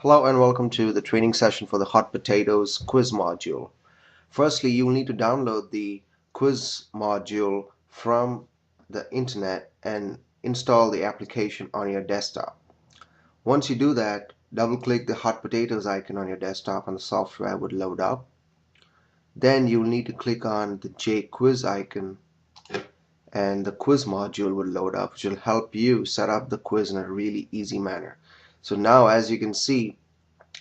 Hello and welcome to the training session for the Hot Potatoes quiz module. Firstly, you will need to download the quiz module from the internet and install the application on your desktop. Once you do that, double click the Hot Potatoes icon on your desktop and the software would load up. Then you will need to click on the J quiz icon and the quiz module will load up, which will help you set up the quiz in a really easy manner. So now, as you can see,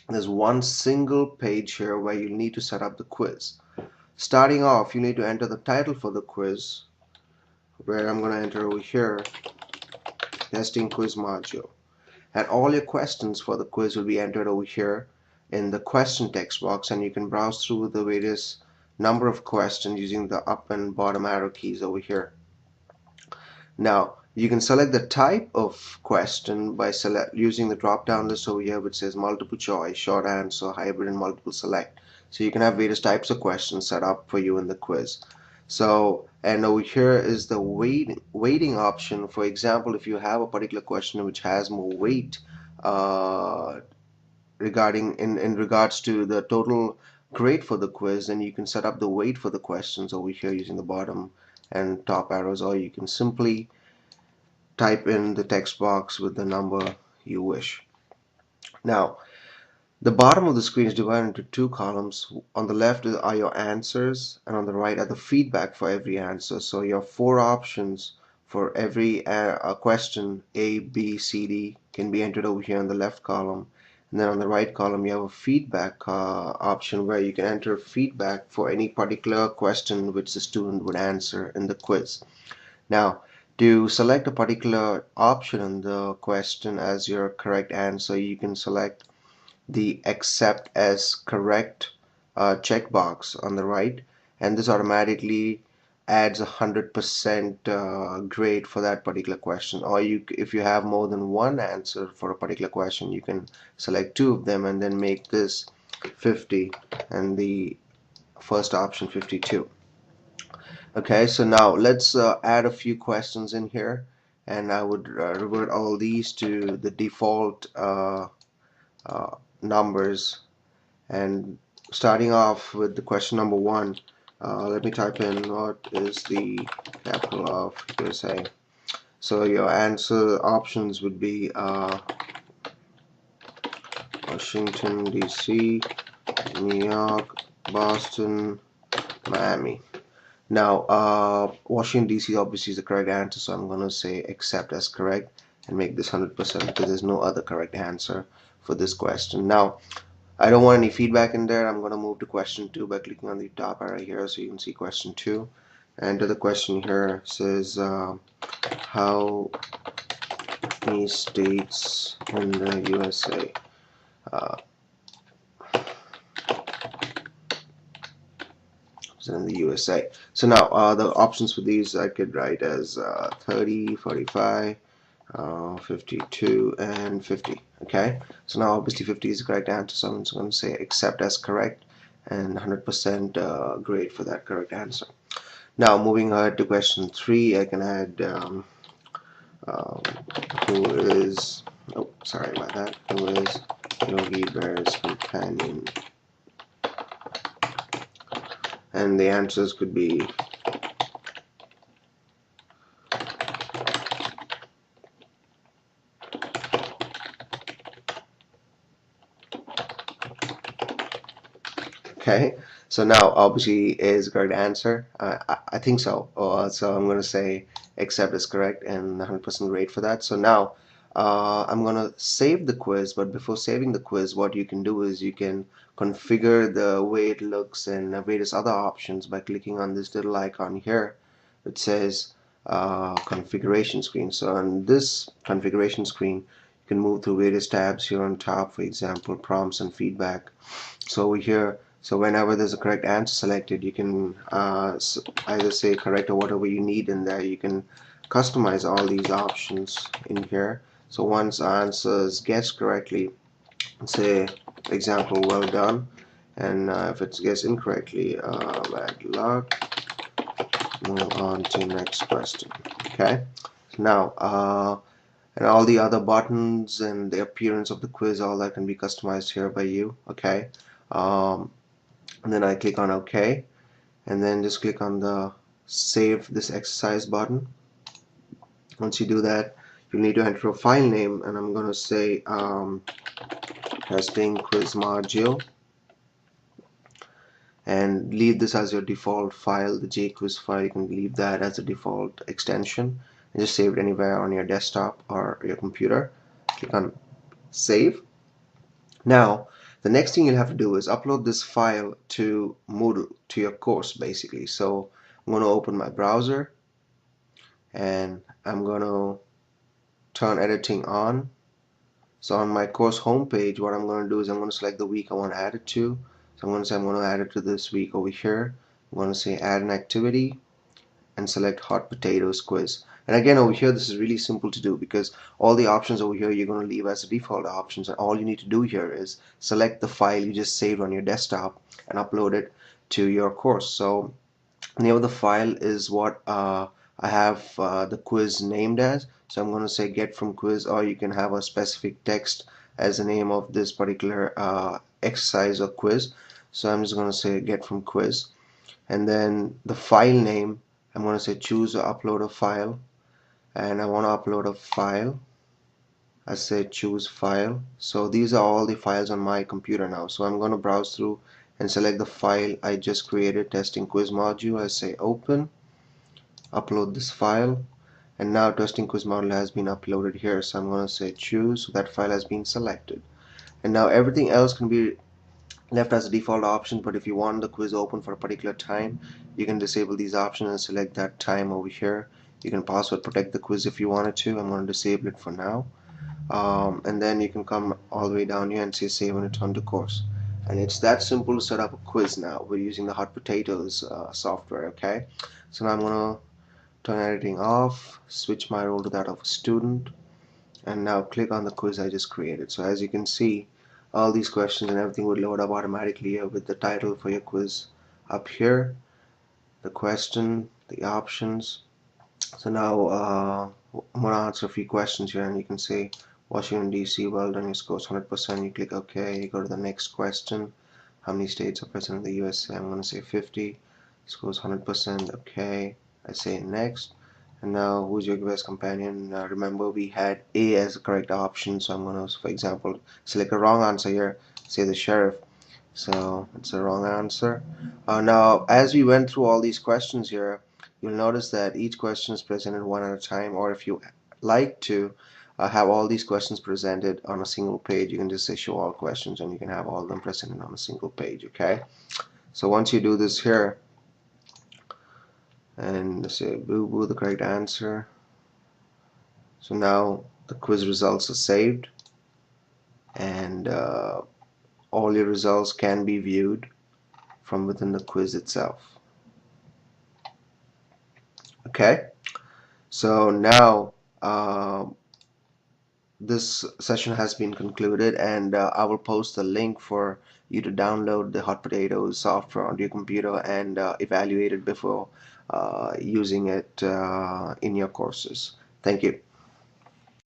there's one single page here where you need to set up the quiz. Starting off, you need to enter the title for the quiz, where I'm going to enter over here, testing quiz module. And all your questions for the quiz will be entered over here in the question text box, and you can browse through the various number of questions using the up and bottom arrow keys over here. Now, you can select the type of question by using the drop down list over here, which says multiple choice, short answer, hybrid, and multiple select. So you can have various types of questions set up for you in the quiz. So, and over here is the weighting option. For example, if you have a particular question which has more weight regarding in regards to the total grade for the quiz, then you can set up the weight for the questions over here using the bottom and top arrows, or you can simply type in the text box with the number you wish. Now, the bottom of the screen is divided into two columns. On the left are your answers, and on the right are the feedback for every answer. So your four options for every question, A, B, C, D, can be entered over here in the left column. And then on the right column, you have a feedback option where you can enter feedback for any particular question which the student would answer in the quiz. Now, to select a particular option in the question as your correct answer, you can select the accept as correct checkbox on the right, and this automatically adds 100% grade for that particular question. Or if you have more than one answer for a particular question, you can select two of them and then make this 50 and the first option 52. Okay, so now let's add a few questions in here, and I would revert all these to the default numbers. And starting off with the question number one, let me type in what is the capital of USA. So your answer options would be Washington DC, New York, Boston, Miami. Now, Washington DC obviously is the correct answer, so I'm going to say accept as correct and make this 100% because there's no other correct answer for this question. Now, I don't want any feedback in there. I'm going to move to question 2 by clicking on the top arrow here so you can see question 2. And the question here says how many states in the USA? In the USA. So now the options for these I could write as 30, 45, 52, and 50. Okay, so now obviously 50 is the correct answer, so I'm just going to say accept as correct and 100% grade for that correct answer. Now moving ahead to question 3, I can add who is, oh sorry about that, who is Yogi Bear's companion? And the answers could be okay. So now obviously is the correct answer. I think so. So I'm going to say accept is correct and 100% grade for that. So now I'm going to save the quiz, but before saving the quiz, what you can do is you can configure the way it looks and various other options by clicking on this little icon here. It says configuration screen. So on this configuration screen, you can move through various tabs here on top, for example, prompts and feedback. So over here, so whenever there's a correct answer selected, you can either say correct or whatever you need in there. You can customize all these options in here. So once answer is guessed correctly, say example well done, and if it's guessed incorrectly, bad luck, move on to next question. Okay, so now and all the other buttons and the appearance of the quiz, all that can be customized here by you. Okay, um, and then I click on OK, and then just click on the save this exercise button. Once you do that, you need to enter a file name, and I'm going to say testing quiz module, and leave this as your default file, the jquiz file. You can leave that as a default extension and just save it anywhere on your desktop or your computer. Click on save. Now the next thing you'll have to do is upload this file to Moodle, to your course basically. So I'm going to open my browser and I'm going to turn editing on. So on my course homepage, what I'm going to do is I'm going to select the week I want to add it to. So I'm going to say I'm going to add it to this week over here. I'm going to say add an activity and select hot potatoes quiz. And again, over here, this is really simple to do because all the options over here you're going to leave as the default options, and all you need to do here is select the file you just saved on your desktop and upload it to your course. So the name of the file is what I have the quiz named as. So I'm going to say get from quiz, or you can have a specific text as the name of this particular exercise or quiz. So I'm just going to say get from quiz, and then the file name, I'm going to say choose or upload a file, and I want to upload a file. I say choose file. So these are all the files on my computer now. So I'm going to browse through and select the file I just created, testing quiz module. I say open, upload this file, and now testing quiz module has been uploaded here. So I'm going to say choose. So that file has been selected, and now everything else can be left as a default option, but if you want the quiz open for a particular time, you can disable these options and select that time over here. You can password protect the quiz if you wanted to. I'm going to disable it for now, and then you can come all the way down here and say save and return to course. And it's that simple to set up a quiz now. We're using the hot potatoes software. Okay, so now I'm going to turn editing off, switch my role to that of a student, and now click on the quiz I just created. So as you can see, all these questions and everything would load up automatically here with the title for your quiz up here, the question, the options. So now I'm going to answer a few questions here, and you can say Washington DC, well done, your score's 100%. You click OK, you go to the next question. How many states are present in the USA? I'm going to say 50. Scores 100%. OK, I say next. And now who's your best companion? Remember we had A as the correct option, so I'm going to, for example, select a wrong answer here, say the sheriff. So it's a wrong answer. Now as we went through all these questions here, you'll notice that each question is presented one at a time, or if you like to have all these questions presented on a single page, you can just say show all questions and you can have all of them presented on a single page. Okay, so once you do this here and say boo boo the correct answer, so now the quiz results are saved, and all your results can be viewed from within the quiz itself. Okay, so now this session has been concluded, and I will post the link for you to download the hot potatoes software onto your computer and evaluate it before using it in your courses. Thank you.